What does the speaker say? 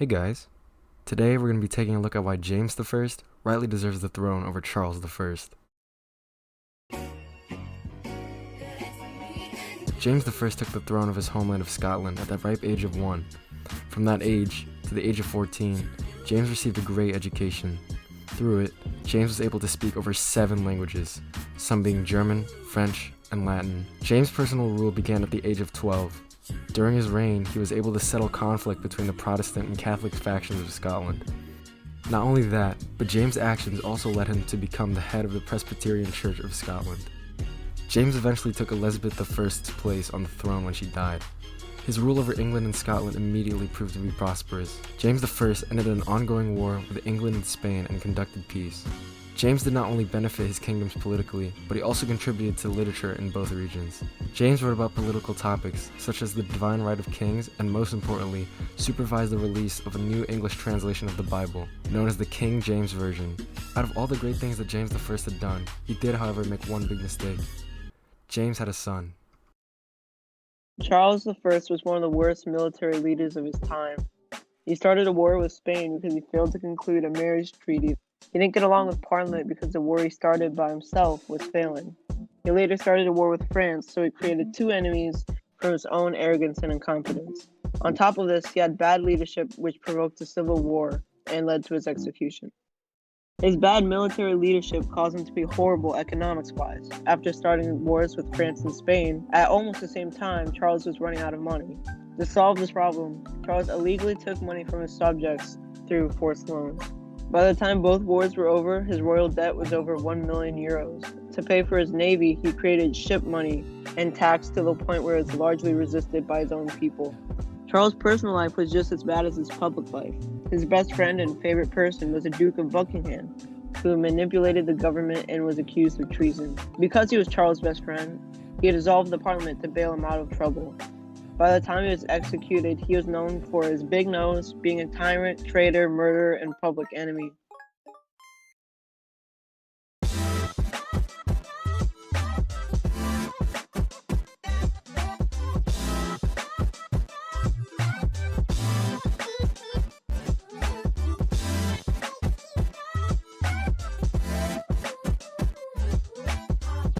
Hey guys, today we're going to be taking a look at why James I rightly deserves the throne over Charles I. James I took the throne of his homeland of Scotland at the ripe age of 1. From that age to the age of 14, James received a great education. Through it, James was able to speak over 7 languages, some being German, French, and Latin. James' personal rule began at the age of 12. During his reign, he was able to settle conflict between the Protestant and Catholic factions of Scotland. Not only that, but James' actions also led him to become the head of the Presbyterian Church of Scotland. James eventually took Elizabeth I's place on the throne when she died. His rule over England and Scotland immediately proved to be prosperous. James I ended an ongoing war with England and Spain and conducted peace. James did not only benefit his kingdoms politically, but he also contributed to literature in both regions. James wrote about political topics, such as the divine right of kings, and most importantly, supervised the release of a new English translation of the Bible, known as the King James Version. Out of all the great things that James I had done, he did, however, make one big mistake. James had a son. Charles I was one of the worst military leaders of his time. He started a war with Spain because he failed to conclude a marriage treaty. He didn't get along with Parliament because the war he started by himself was failing. He later started a war with France, so he created 2 enemies from his own arrogance and incompetence. On top of this, he had bad leadership, which provoked a civil war and led to his execution. His bad military leadership caused him to be horrible economics-wise. After starting wars with France and Spain, at almost the same time, Charles was running out of money. To solve this problem, Charles illegally took money from his subjects through forced loans. By the time both wars were over, his royal debt was over 1 million euros. To pay for his navy, he created ship money and tax to the point where it's largely resisted by his own people. Charles' personal life was just as bad as his public life. His best friend and favorite person was the Duke of Buckingham, who manipulated the government and was accused of treason. Because he was Charles' best friend, he dissolved the parliament to bail him out of trouble. By the time he was executed, he was known for his big nose, being a tyrant, traitor, murderer, and public enemy.